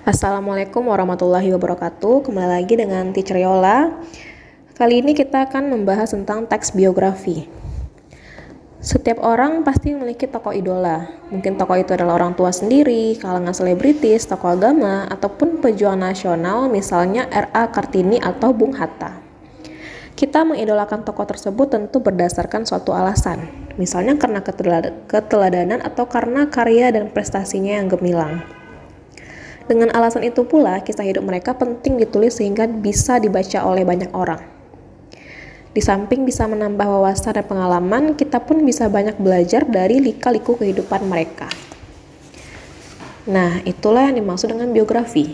Assalamualaikum warahmatullahi wabarakatuh. Kembali lagi dengan Teacher Yola. Kali ini kita akan membahas tentang teks biografi. Setiap orang pasti memiliki tokoh idola. Mungkin tokoh itu adalah orang tua sendiri, kalangan selebritis, tokoh agama, ataupun pejuang nasional, misalnya R.A. Kartini atau Bung Hatta. Kita mengidolakan tokoh tersebut tentu berdasarkan suatu alasan, misalnya karena keteladanan atau karena karya dan prestasinya yang gemilang. Dengan alasan itu pula, kisah hidup mereka penting ditulis sehingga bisa dibaca oleh banyak orang. Di samping bisa menambah wawasan dan pengalaman, kita pun bisa banyak belajar dari lika-liku kehidupan mereka. Nah, itulah yang dimaksud dengan biografi.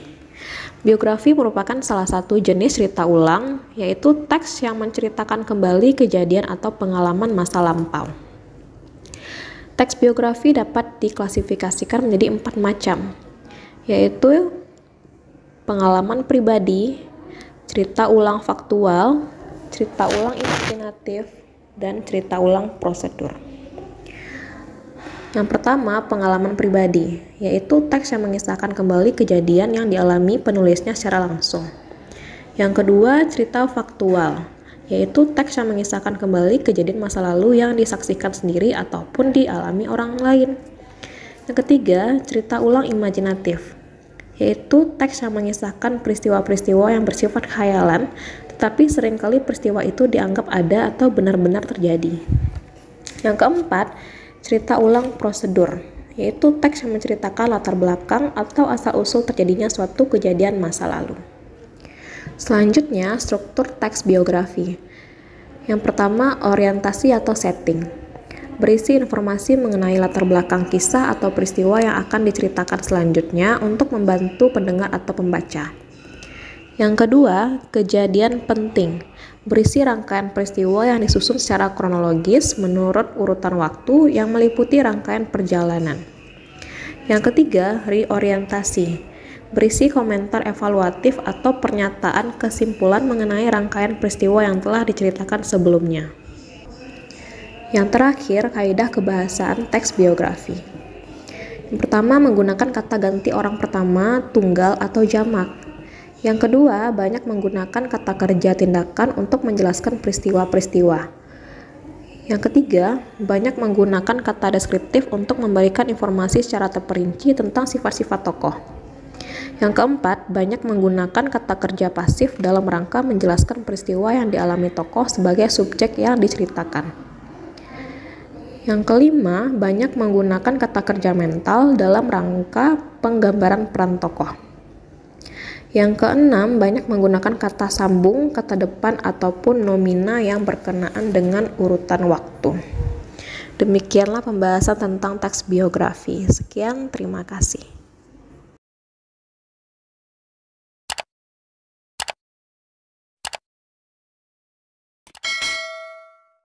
Biografi merupakan salah satu jenis cerita ulang, yaitu teks yang menceritakan kembali kejadian atau pengalaman masa lampau. Teks biografi dapat diklasifikasikan menjadi 4 macam, yaitu pengalaman pribadi, cerita ulang faktual, cerita ulang imajinatif, dan cerita ulang prosedur. Yang pertama, pengalaman pribadi, yaitu teks yang mengisahkan kembali kejadian yang dialami penulisnya secara langsung. Yang kedua, cerita faktual, yaitu teks yang mengisahkan kembali kejadian masa lalu yang disaksikan sendiri ataupun dialami orang lain. Yang ketiga, cerita ulang imajinatif, yaitu teks yang mengisahkan peristiwa-peristiwa yang bersifat khayalan, tetapi seringkali peristiwa itu dianggap ada atau benar-benar terjadi. Yang keempat, cerita ulang prosedur, yaitu teks yang menceritakan latar belakang atau asal-usul terjadinya suatu kejadian masa lalu. Selanjutnya, struktur teks biografi. Yang pertama, orientasi atau setting, berisi informasi mengenai latar belakang kisah atau peristiwa yang akan diceritakan selanjutnya untuk membantu pendengar atau pembaca. Yang kedua, kejadian penting, berisi rangkaian peristiwa yang disusun secara kronologis menurut urutan waktu yang meliputi rangkaian perjalanan. Yang ketiga, reorientasi, berisi komentar evaluatif atau pernyataan kesimpulan mengenai rangkaian peristiwa yang telah diceritakan sebelumnya. Yang terakhir, kaidah kebahasaan teks biografi. Yang pertama, menggunakan kata ganti orang pertama, tunggal, atau jamak. Yang kedua, banyak menggunakan kata kerja tindakan untuk menjelaskan peristiwa-peristiwa. Yang ketiga, banyak menggunakan kata deskriptif untuk memberikan informasi secara terperinci tentang sifat-sifat tokoh. Yang keempat, banyak menggunakan kata kerja pasif dalam rangka menjelaskan peristiwa yang dialami tokoh sebagai subjek yang diceritakan. Yang kelima, banyak menggunakan kata kerja mental dalam rangka penggambaran peran tokoh. Yang keenam, banyak menggunakan kata sambung, kata depan, ataupun nomina yang berkenaan dengan urutan waktu. Demikianlah pembahasan tentang teks biografi. Sekian, terima kasih.